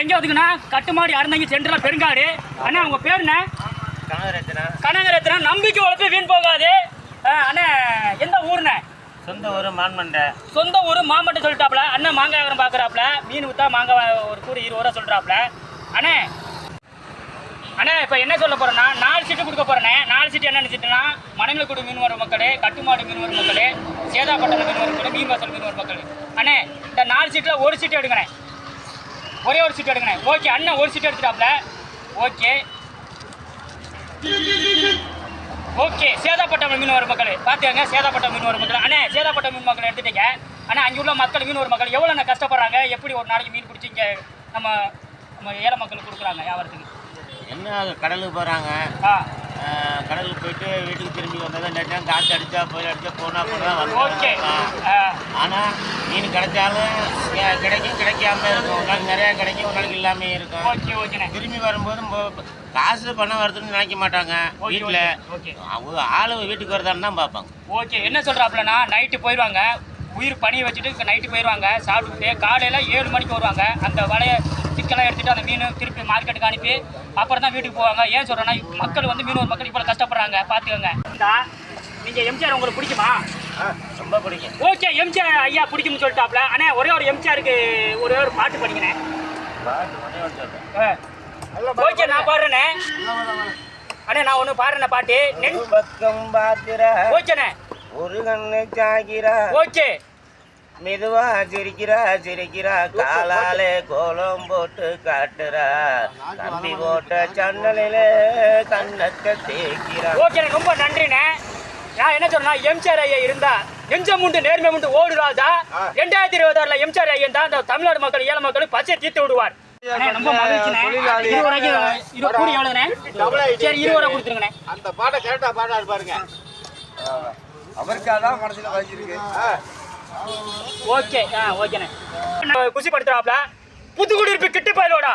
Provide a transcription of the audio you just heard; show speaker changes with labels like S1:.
S1: எங்கே வந்துக்குண்ணா கட்டுமாடி அறந்தங்கி சென்ட்ரல் பெருங்காடு. அண்ணா உங்கள் பேர் என்ன? கனகரத்னா. நம்பிக்கை வளர்த்து வீண் போகாது. அண்ணா எந்த ஊருண்ணே?
S2: சொந்த ஊர் மான்மண்டை.
S1: சொந்த ஊர் மாமண்டை சொல்லிட்டாப்ல. அண்ணன் மாங்காய் வியாபாரம் பார்க்குறாப்புல. மீன் விற்றா மாங்காய் ஒரு கூறு 20 ரூபா சொல்கிறாப்புல. அண்ணே அண்ணே இப்போ என்ன சொல்ல போகிறேன்னா 4 சீட்டு கொடுக்க போகிறேண்ணே. 4 சீட்டு என்னென்ன சீட்டுனா மணமலைக்குடி மீன் வரும் மக்களே, கட்டுமாடு மீன் வரும் மக்களே, சேதாப்பட்டணம் மீன் வரும் மக்களே, மீன் வாசல் மீன் வரும் மக்களே. அண்ணே இந்த 4 சீட்டில் ஒரு சீட்டு எடுங்கண்ணே. ஒரே ஒரு சீட்டு எடுங்கண்ணே. ஓகே அண்ணன் ஒரு சீட்டு எடுத்துட்டாப்புல. ஓகே ஓகே சேதாப்பட்ட மீன் வரும் மக்கள் பார்த்துக்கங்க. சேதாப்பட்ட மீன் வரும் மக்கள். அண்ணே சேதாப்பட்ட மீன் மக்கள் எடுத்துட்டீங்க. ஆனால் அங்கே உள்ள மக்கள் மீன் வரும் மக்கள் எவ்வளோ கஷ்டப்படுறாங்க, எப்படி ஒரு நாளைக்கு மீன் பிடிச்சி இங்கே நம்ம ஏழை மக்களுக்கு கொடுக்குறாங்க வியாபாரத்துக்கு.
S2: என்ன கடலுக்கு போகிறாங்க, கடலுக்கு போயிட்டு வீட்டுக்கு திரும்பி வந்தால் நேற்று காற்று அடித்தா போய் அடித்தா போனால் தான் வந்து.
S1: ஓகே
S2: ஆனால் மீன் கிடைச்சாலும் கிடைக்கும், கிடைக்காம இருக்கும். ஒரு நாளைக்கு நிறையா கிடைக்கும், ஒரு நாளைக்கு இல்லாமல் இருக்கும்.
S1: ஓகே ஓகேண்ணே.
S2: திரும்பி வரும்போது காசு பணம் வருதுன்னு நினைக்க மாட்டாங்க. வீட்டில் ஆளு வீட்டுக்கு வருதான்னு தான் பார்ப்பாங்க.
S1: ஓகே என்ன சொல்கிறாப்புலண்ணா நைட்டு போயிடுவாங்க, உயிர் பணியை வச்சுட்டு நைட்டு போயிடுவாங்க. சாப்பிட்டுட்டு காலையில் 7 மணிக்கு வருவாங்க. அந்த வலையை சிக்கெல்லாம் எடுத்துகிட்டு அந்த மீன் திருப்பி மார்க்கெட்டுக்கு அனுப்பி அப்புறம் தான் வீட்டுக்கு போவாங்க. ஏன் சொல்கிறேன்னா மக்கள் வந்து மீனவர் மக்கள் இப்போ கஷ்டப்படுறாங்க பார்த்துக்கோங்க. நீங்கள் எம்ஜிஆர் உங்களுக்கு பிடிக்குமா?
S2: ரொம்ப பிடிக்கும்.
S1: ஓகே எம்ஜிஆர் ஐயா பிடிக்கும்னு சொல்லிட்டாப்ல. அண்ணே ஒரே ஒரு எம்ஜிஆருக்கு ஒரே ஒரு பாட்டு படிக்கிறேன். ஓகே நான் பாடுறேண்ணே. அண்ணே நான் ஒன்று பாடுறேண்ணே பாட்டு. ஓகேண்ணே.
S2: ஒரு கண்ணு சாகிறா.
S1: ஓகே
S2: மெதுவா சிரிக்கிறா சிரிக்கிறா, காலாலே கோலம் போட்டு காட்டுறா, கம்பி போட்ட சன்னலில கண்ணத்தை தேய்க்கிறா.
S1: ஓகே ரொம்ப நன்றிண்ணே. நான் என்ன சொல்றேன்னா எம்ஜிஆர் ஐயா இருந்தா எஞ்சம் உண்டு நேர்மை உண்டு ஓடுறாதா. 2026 எம்ஜிஆர் ஐயா தான் அந்த தமிழ்நாடு மக்கள் ஏழை மக்களுக்கு பச்சை தீர்த்து விடுவார். ரொம்ப மகிழ்ச்சிண்ணே. 20 ரூபாய்க்கு கூடி எவ்வளோண்ணே? சரி 20 ரூபா கொடுத்துருங்கண்ணே.
S3: அந்த பாட்டை கேட்டா பாடாது பாருங்க. அவருக்காக மனசுல வாங்கிருக்கு.
S1: ஓகே ஓகேண்ணே. குஷிப்படுத்துறாப்ல. புதுக்குடியிருப்பு கிட்டு பயிலோடா